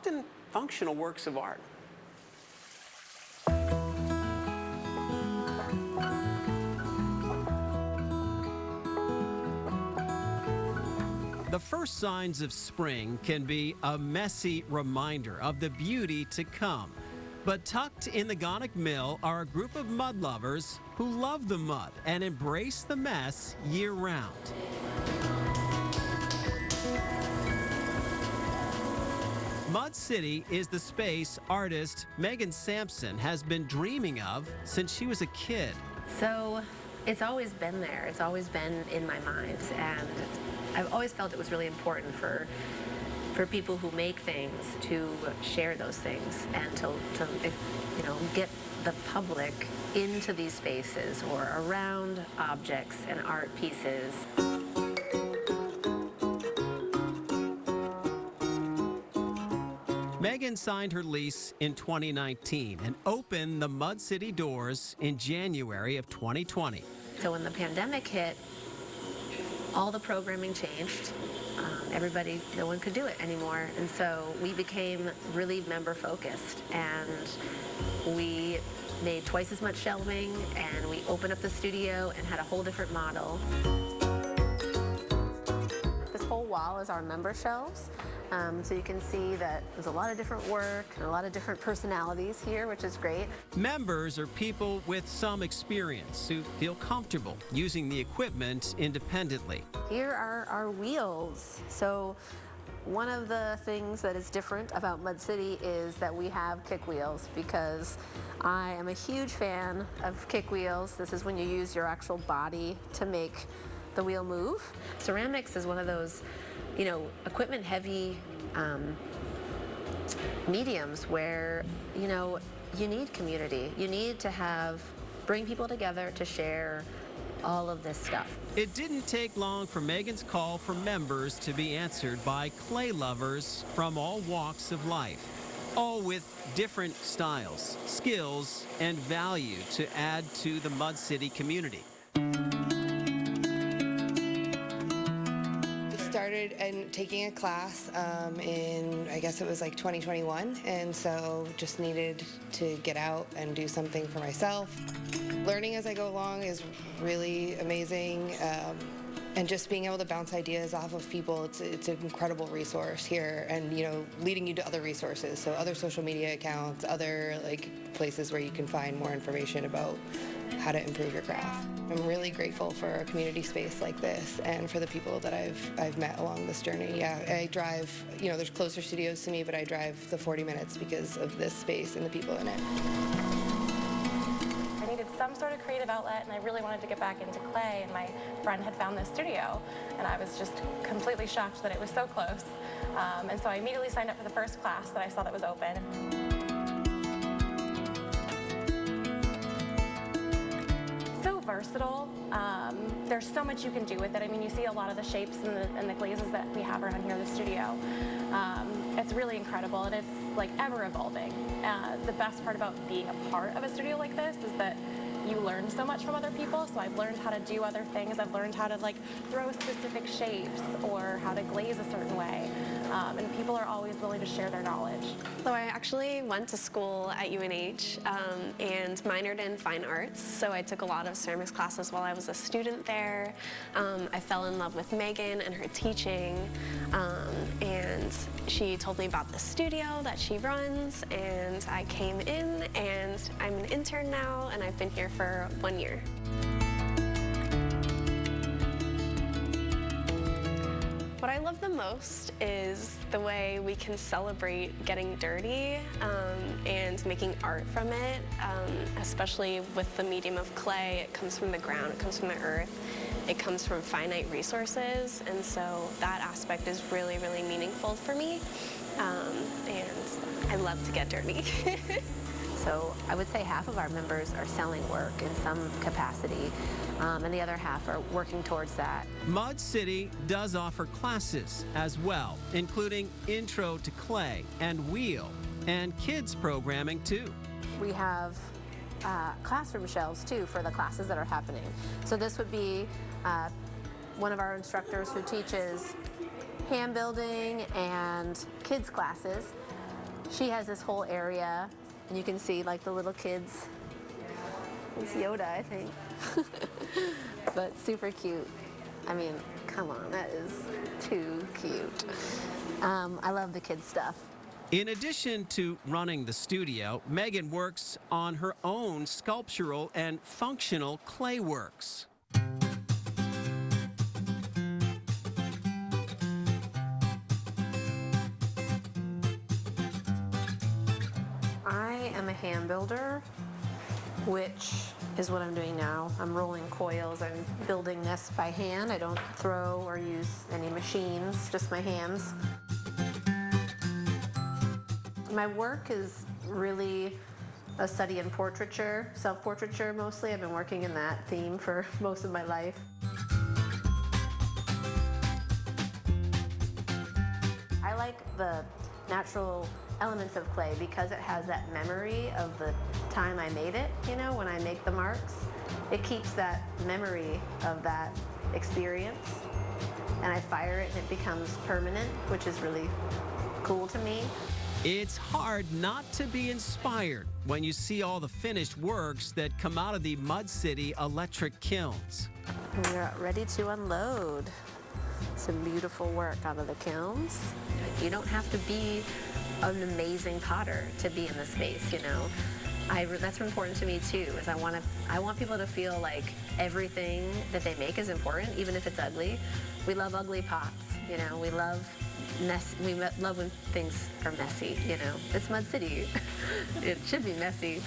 often functional works of art. The first signs of spring can be a messy reminder of the beauty to come. But tucked in the Gonic Mill are a group of mud lovers who love the mud and embrace the mess year-round. Mud City is the space artist Megan Sampson has been dreaming of since she was a kid. So it's always been there. It's always been in my mind. And I've always felt it was really important for people who make things to share those things and to get the public into these spaces or around objects and art pieces. Megan signed her lease in 2019 and opened the Mud City doors in January of 2020. So when the pandemic hit, all the programming changed. No one could do it anymore. And so we became really member focused, and we made twice as much shelving, and we opened up the studio and had a whole different model. This whole wall is our member shelves. So you can see that there's a lot of different work and a lot of different personalities here, which is great. Members are people with some experience who feel comfortable using the equipment independently. Here are our wheels. So one of the things that is different about Mud City is that we have kick wheels, because I am a huge fan of kick wheels. This is when you use your actual body to make the wheel move. Ceramics is one of those equipment heavy mediums where, you need community. You need to bring people together to share all of this stuff. It didn't take long for Megan's call for members to be answered by clay lovers from all walks of life, all with different styles, skills, and value to add to the Mud City community. Started and taking a class in, I guess it was like 2021, and so just needed to get out and do something for myself. Learning as I go along is really amazing, and just being able to bounce ideas off of people, it's an incredible resource here, and leading you to other resources, so other social media accounts, other places where you can find more information about how to improve your craft. I'm really grateful for a community space like this and for the people that I've met along this journey. Yeah, I drive, there's closer studios to me, but I drive the 40 minutes because of this space and the people in it. I needed some sort of creative outlet, and I really wanted to get back into clay, and my friend had found this studio, and I was just completely shocked that it was so close. And so I immediately signed up for the first class that I saw that was open. Versatile. There's so much you can do with it. I mean, you see a lot of the shapes and the glazes that we have around here in the studio. It's really incredible, and it's ever evolving. The best part about being a part of a studio like this is that you learn so much from other people. So I've learned how to do other things. I've learned how to throw specific shapes or how to glaze a certain way. And people are always willing to share their knowledge. So I actually went to school at UNH and minored in fine arts. So I took a lot of ceramics classes while I was a student there. I fell in love with Megan and her teaching. And she told me about the studio that she runs, and I came in, and I'm an intern now, and I've been here for 1 year. What I love the most is the way we can celebrate getting dirty and making art from it, especially with the medium of clay. It comes from the ground, it comes from the earth, it comes from finite resources, and so that aspect is really, really meaningful for me, and I love to get dirty. So I would say half of our members are selling work in some capacity, and the other half are working towards that. Mud City does offer classes as well, including Intro to Clay and Wheel, and kids programming too. We have classroom shelves too for the classes that are happening. So this would be one of our instructors who teaches hand building and kids classes. She has this whole area, and you can see like the little kids. It's Yoda, I think. But super cute. I mean, come on, that is too cute. I love the kids' stuff. In addition to running the studio, Megan works on her own sculptural and functional clay works. I am a hand builder, which is what I'm doing now. I'm rolling coils. I'm building this by hand. I don't throw or use any machines, just my hands. My work is really a study in portraiture, self-portraiture mostly. I've been working in that theme for most of my life. I like the natural elements of clay because it has that memory of the time I made it, you know, when I make the marks. It keeps that memory of that experience, and I fire it and it becomes permanent, which is really cool to me. It's hard not to be inspired when you see all the finished works that come out of the Mud City electric kilns. We're ready to unload some beautiful work out of the kilns. You don't have to be an amazing potter to be in the space, you know. That's important to me too, is I want people to feel like everything that they make is important, even if it's ugly. We love ugly pots, you know. We love when things are messy, you know. It's Mud City. It should be messy.